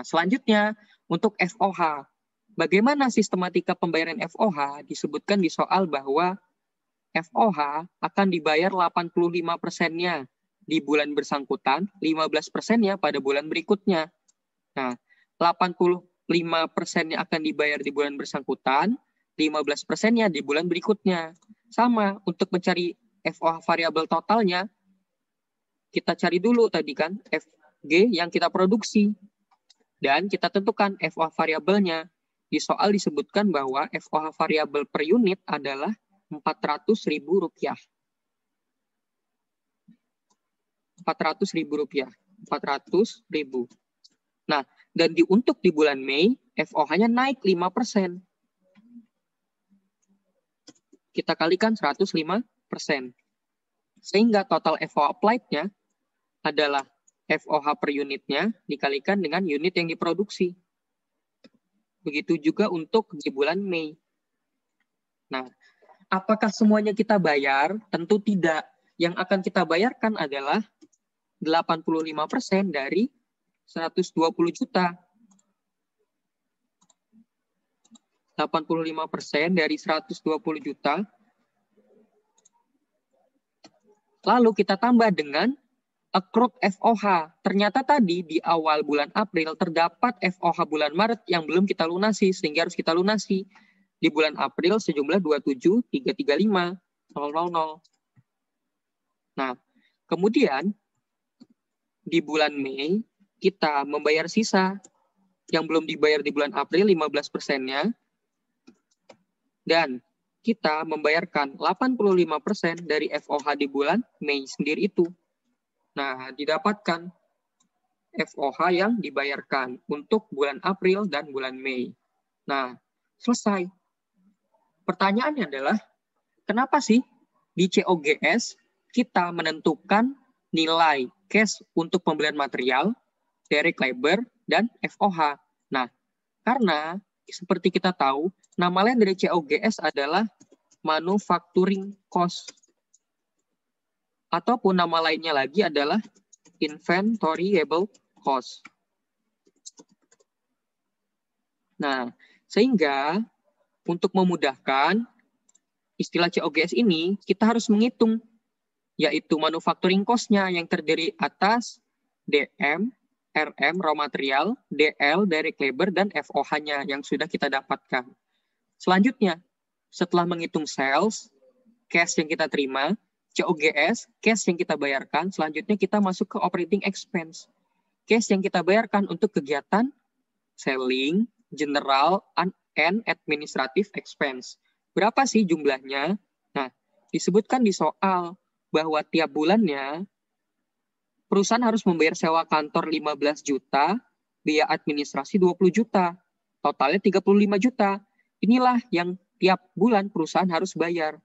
Nah, selanjutnya, untuk FOH. Bagaimana sistematika pembayaran FOH? Disebutkan di soal bahwa FOH akan dibayar 85%-nya di bulan bersangkutan, 15%-nya pada bulan berikutnya. Nah, 85%-nya akan dibayar di bulan bersangkutan, 15%-nya di bulan berikutnya. Sama, untuk mencari FOH variabel totalnya, kita cari dulu tadi kan, FG yang kita produksi. Dan kita tentukan FOH variabelnya. Di soal disebutkan bahwa FOH variabel per unit adalah Rp400.000. Rp400.000. Nah, dan untuk di bulan Mei, FOH-nya naik 5%. Kita kalikan 105%. Sehingga total FOH applied-nya adalah FOH per unitnya dikalikan dengan unit yang diproduksi. Begitu juga untuk di bulan Mei. Nah, apakah semuanya kita bayar? Tentu tidak. Yang akan kita bayarkan adalah 85% dari 120 juta. 85% dari 120 juta. Lalu kita tambah dengan accrued FOH. Ternyata tadi di awal bulan April terdapat FOH bulan Maret yang belum kita lunasi, sehingga harus kita lunasi. Di bulan April sejumlah 27.335.000. Nah, kemudian di bulan Mei kita membayar sisa yang belum dibayar di bulan April 15%-nya. Dan kita membayarkan 85% dari FOH di bulan Mei sendiri itu. Nah, didapatkan FOH yang dibayarkan untuk bulan April dan bulan Mei. Nah, selesai. Pertanyaannya adalah, kenapa sih di COGS kita menentukan nilai cash untuk pembelian material, direct labor, dan FOH? Nah, karena seperti kita tahu, nama lain dari COGS adalah manufacturing cost. Ataupun nama lainnya lagi adalah inventoriable cost. Nah, sehingga untuk memudahkan istilah COGS ini, kita harus menghitung, yaitu manufacturing cost-nya yang terdiri atas DM, RM, raw material, DL, direct labor, dan FOH-nya yang sudah kita dapatkan. Selanjutnya, setelah menghitung sales, cash yang kita terima, COGS, cash yang kita bayarkan, selanjutnya kita masuk ke operating expense. Cash yang kita bayarkan untuk kegiatan selling, general, and administrative expense. Berapa sih jumlahnya? Nah, disebutkan di soal bahwa tiap bulannya perusahaan harus membayar sewa kantor 15 juta, biaya administrasi 20 juta, totalnya 35 juta. Inilah yang tiap bulan perusahaan harus bayar,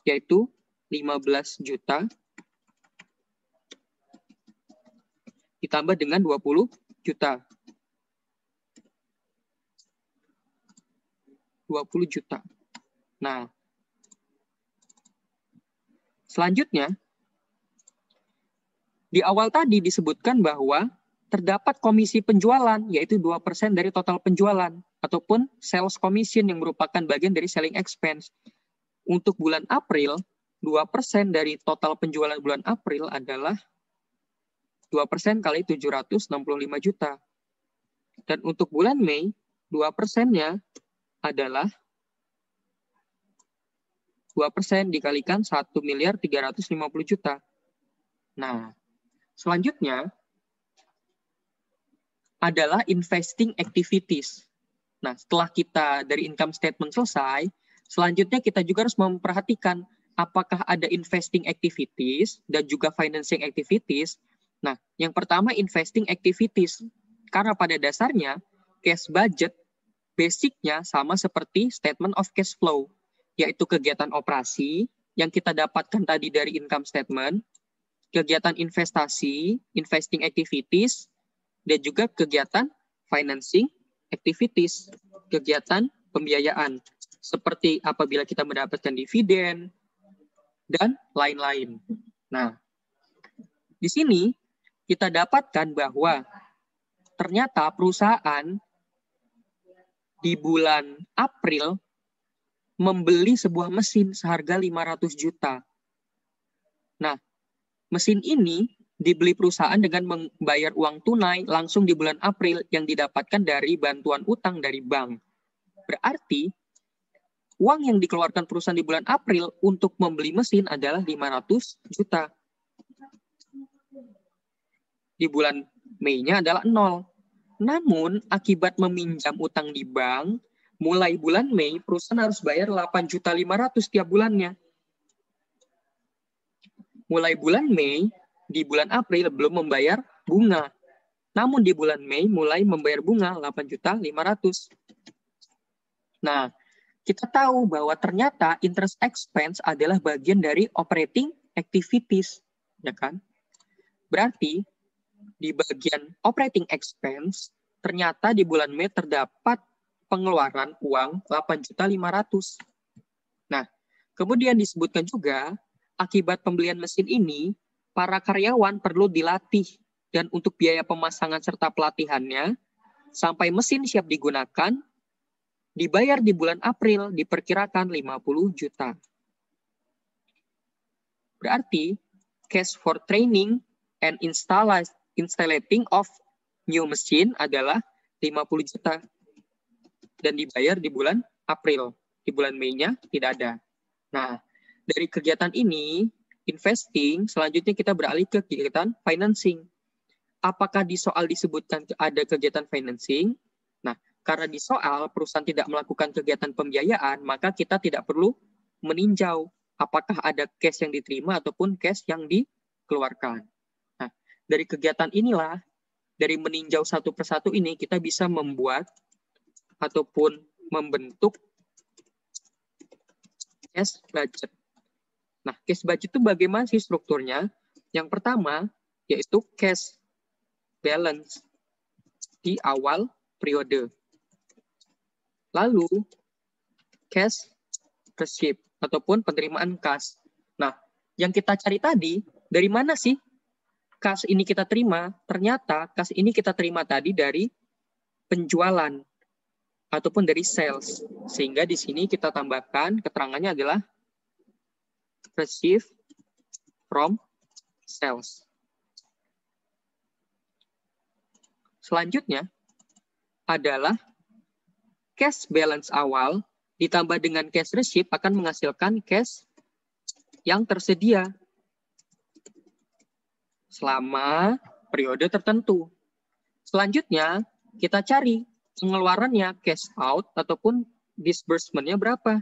yaitu 15 juta ditambah dengan 20 juta. 20 juta. Nah, selanjutnya, di awal tadi disebutkan bahwa terdapat komisi penjualan, yaitu 2% dari total penjualan, ataupun sales commission yang merupakan bagian dari selling expense. Untuk bulan April, 2% dari total penjualan bulan April adalah 2% kali 765 juta. Dan untuk bulan Mei, 2%-nya adalah 2% dikalikan 1.350 juta. Nah, selanjutnya adalah investing activities. Nah, setelah kita dari income statement selesai, selanjutnya kita juga harus memperhatikan apakah ada investing activities dan juga financing activities. Nah, yang pertama investing activities. Karena pada dasarnya cash budget basicnya sama seperti statement of cash flow, yaitu kegiatan operasi yang kita dapatkan tadi dari income statement, kegiatan investasi, investing activities, dan juga kegiatan financing activities, kegiatan pembiayaan, seperti apabila kita mendapatkan dividen, dan lain-lain. Nah, di sini kita dapatkan bahwa ternyata perusahaan di bulan April membeli sebuah mesin seharga 500 juta. Nah, mesin ini dibeli perusahaan dengan membayar uang tunai langsung di bulan April yang didapatkan dari bantuan utang dari bank. Berarti, uang yang dikeluarkan perusahaan di bulan April untuk membeli mesin adalah 500 juta. Di bulan Mei-nya adalah 0. Namun, akibat meminjam utang di bank, mulai bulan Mei, perusahaan harus bayar 8.500.000 tiap bulannya. Mulai bulan Mei, di bulan April belum membayar bunga. Namun di bulan Mei mulai membayar bunga 8.500.000. Nah, kita tahu bahwa ternyata interest expense adalah bagian dari operating activities, ya kan? Berarti di bagian operating expense, ternyata di bulan Mei terdapat pengeluaran uang 8.500.000. Nah, kemudian disebutkan juga, akibat pembelian mesin ini, para karyawan perlu dilatih dan untuk biaya pemasangan serta pelatihannya, sampai mesin siap digunakan, dibayar di bulan April diperkirakan 50 juta. Berarti, cash for training and installating of new machine adalah 50 juta. Dan dibayar di bulan April. Di bulan Mei-nya tidak ada. Nah, dari kegiatan ini, investing, selanjutnya kita beralih ke kegiatan financing. Apakah di soal disebutkan ada kegiatan financing? Nah, karena di soal perusahaan tidak melakukan kegiatan pembiayaan, maka kita tidak perlu meninjau apakah ada cash yang diterima ataupun cash yang dikeluarkan. Nah, dari kegiatan inilah, dari meninjau satu persatu ini, kita bisa membuat ataupun membentuk cash budget. Nah, cash budget itu bagaimana sih strukturnya? Yang pertama, yaitu cash balance di awal periode. Lalu, cash receipt ataupun penerimaan kas. Nah, yang kita cari tadi, dari mana sih kas ini kita terima? Ternyata kas ini kita terima tadi dari penjualan ataupun dari sales. Sehingga di sini kita tambahkan keterangannya adalah receive from sales. Selanjutnya adalah cash balance awal ditambah dengan cash receipt akan menghasilkan cash yang tersedia selama periode tertentu. Selanjutnya kita cari pengeluarannya, cash out ataupun disbursement-nya berapa.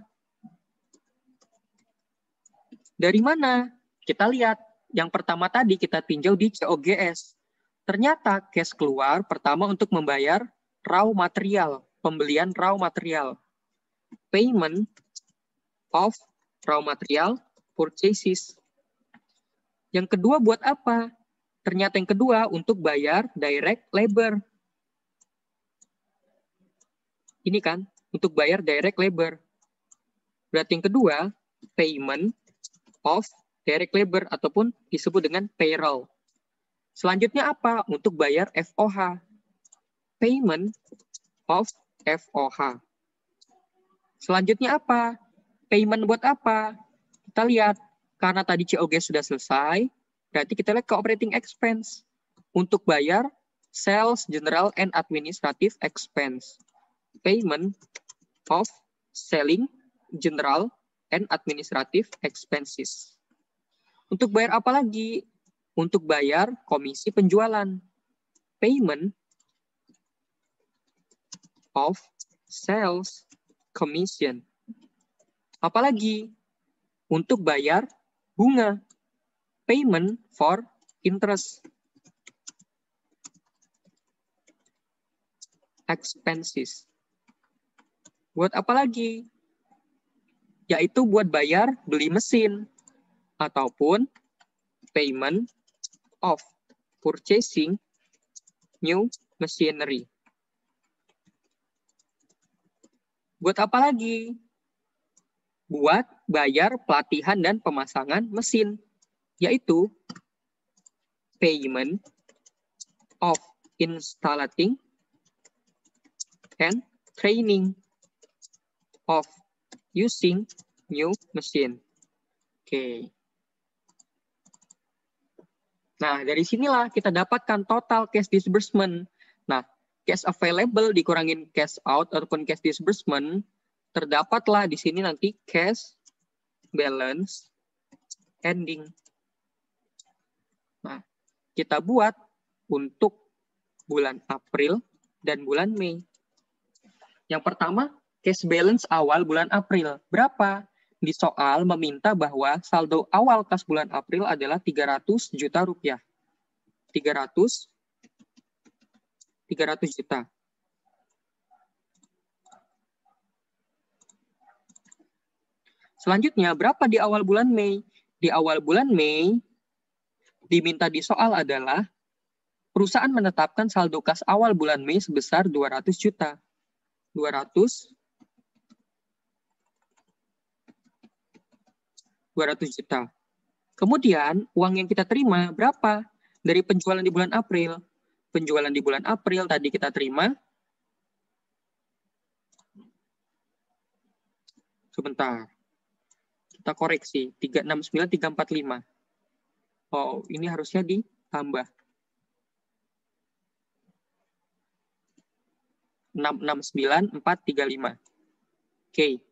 Dari mana? Kita lihat. Yang pertama tadi kita tinjau di COGS. Ternyata cash keluar pertama untuk membayar raw material, pembelian raw material. Payment of raw material purchases. Yang kedua buat apa? Ternyata yang kedua untuk bayar direct labor. Ini kan, untuk bayar direct labor. Berarti yang kedua, payment of direct labor ataupun disebut dengan payroll. Selanjutnya apa? Untuk bayar FOH. Payment of FOH. Selanjutnya apa? Payment buat apa? Kita lihat, karena tadi COGS sudah selesai, berarti kita lihat ke operating expense. Untuk bayar sales, general, and administrative expense. Payment of selling, general, and administrative expenses. Untuk bayar apa lagi? Untuk bayar komisi penjualan. Payment of sales commission. Apalagi? Untuk bayar bunga. Payment for interest. Expenses. Buat apa lagi? Yaitu buat bayar beli mesin. Ataupun payment of purchasing new machinery. Buat apa lagi? Buat bayar pelatihan dan pemasangan mesin. Yaitu payment of installing and training of using new machine. Oke. Nah, dari sinilah kita dapatkan total cash disbursement. Nah, cash available dikurangin cash out ataupun cash disbursement, terdapatlah di sini nanti cash balance ending. Nah, kita buat untuk bulan April dan bulan Mei. Yang pertama, cash balance awal bulan April. Berapa? Di soal meminta bahwa saldo awal kas bulan April adalah 300 juta rupiah. 300 juta. Selanjutnya, berapa di awal bulan Mei? Di awal bulan Mei, diminta di soal adalah perusahaan menetapkan saldo kas awal bulan Mei sebesar 200 juta. 200 juta. Kemudian, uang yang kita terima berapa? Dari penjualan di bulan April. Penjualan di bulan April tadi kita terima. Sebentar. Kita koreksi. 369.345. Oh, ini harusnya ditambah. 669.435. Oke.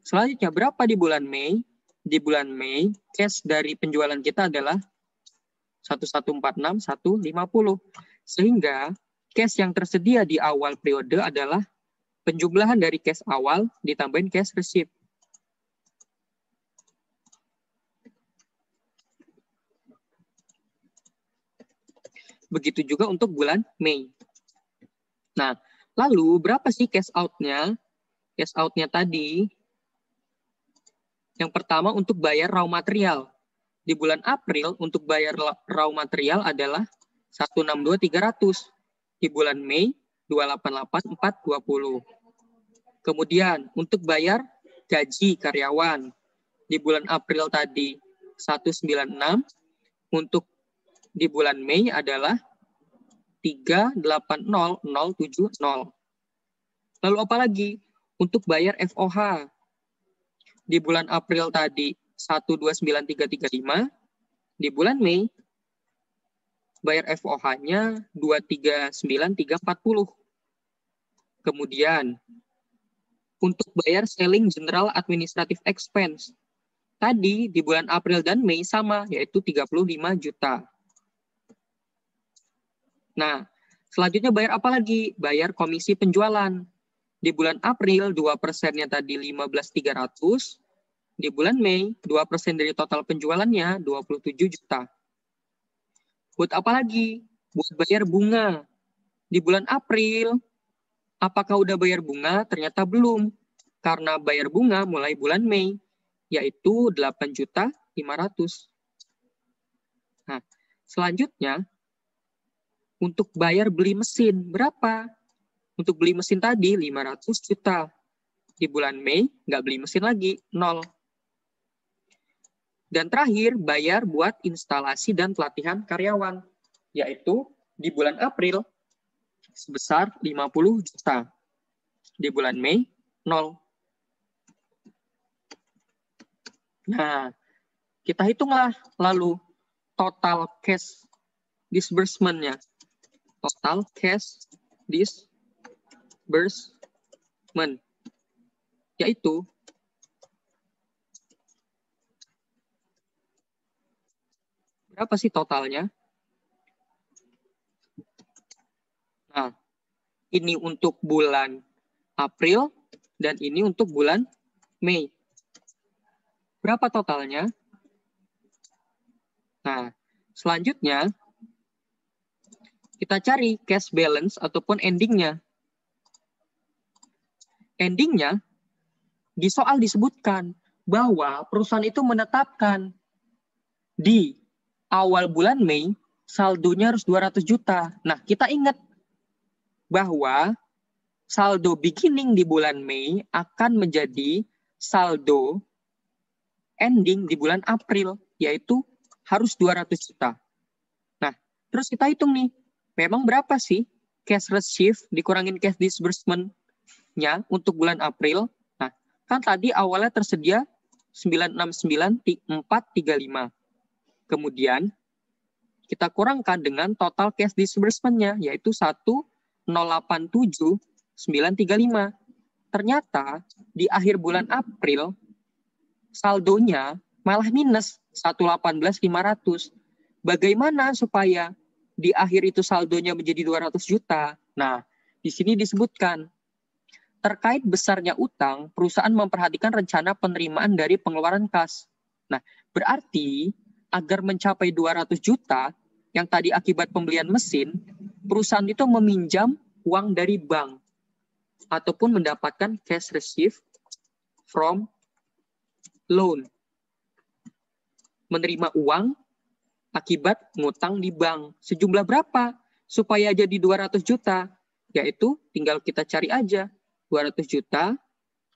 Selanjutnya, berapa di bulan Mei? Di bulan Mei, cash dari penjualan kita adalah 1146150. Sehingga cash yang tersedia di awal periode adalah penjumlahan dari cash awal ditambahin cash receipt. Begitu juga untuk bulan Mei. Nah, lalu berapa sih cash out-nya? Cash out-nya tadi, yang pertama untuk bayar raw material. Di bulan April untuk bayar raw material adalah 162.300. Di bulan Mei 288.420. Kemudian untuk bayar gaji karyawan. Di bulan April tadi 196. Untuk di bulan Mei adalah 380.070. Lalu apa lagi? Untuk bayar FOH. Di bulan April tadi 129.335. Di bulan Mei bayar FOH-nya 239.340. Kemudian untuk bayar selling general administrative expense. Tadi di bulan April dan Mei sama, yaitu 35 juta. Nah, selanjutnya bayar apa lagi? Bayar komisi penjualan. Di bulan April 2%-nya tadi 15.300. Di bulan Mei 2% dari total penjualannya 27 juta. Buat apa lagi? Buat bayar bunga. Di bulan April, apakah udah bayar bunga? Ternyata belum. Karena bayar bunga mulai bulan Mei, yaitu 8.500.000. Nah, selanjutnya, untuk bayar beli mesin, berapa? Untuk beli mesin tadi 500 juta. Di bulan Mei nggak beli mesin lagi, 0. Dan terakhir bayar buat instalasi dan pelatihan karyawan, yaitu di bulan April sebesar 50 juta. Di bulan Mei 0. Nah, kita hitunglah lalu total cash disbursement-nya. Total cash disbursement, yaitu berapa sih totalnya? Nah, ini untuk bulan April dan ini untuk bulan Mei. Berapa totalnya? Nah, selanjutnya kita cari cash balance ataupun endingnya. Endingnya, di soal disebutkan bahwa perusahaan itu menetapkan di awal bulan Mei saldonya harus 200 juta. Nah, kita ingat bahwa saldo beginning di bulan Mei akan menjadi saldo ending di bulan April, yaitu harus 200 juta. Nah, terus kita hitung nih, memang berapa sih cash receive dikurangin cash disbursement-nya untuk bulan April? Nah, kan tadi awalnya tersedia 969.435. Kemudian kita kurangkan dengan total cash disbursement-nya, yaitu 1.087.935. Ternyata di akhir bulan April, saldonya malah minus 118.500. Bagaimana supaya di akhir itu saldonya menjadi 200 juta? Nah, di sini disebutkan, terkait besarnya utang, perusahaan memperhatikan rencana penerimaan dari pengeluaran kas. Nah, berarti agar mencapai 200 juta, yang tadi akibat pembelian mesin, perusahaan itu meminjam uang dari bank, ataupun mendapatkan cash receive from loan. Menerima uang akibat ngutang di bank. Sejumlah berapa supaya jadi 200 juta? Yaitu tinggal kita cari aja. 200 juta,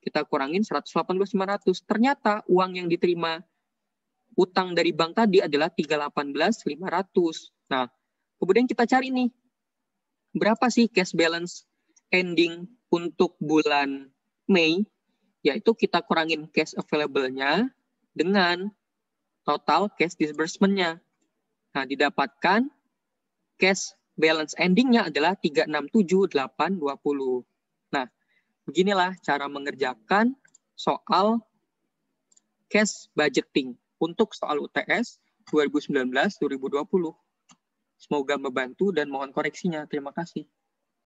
kita kurangin 118.500. Ternyata uang yang diterima utang dari bank tadi adalah 318.500. Nah, kemudian kita cari nih, berapa sih cash balance ending untuk bulan Mei? Yaitu kita kurangin cash available-nya dengan total cash disbursement-nya. Nah, didapatkan cash balance ending-nya adalah 367.820. Nah, beginilah cara mengerjakan soal cash budgeting untuk soal UTS 2019-2020. Semoga membantu dan mohon koreksinya. Terima kasih.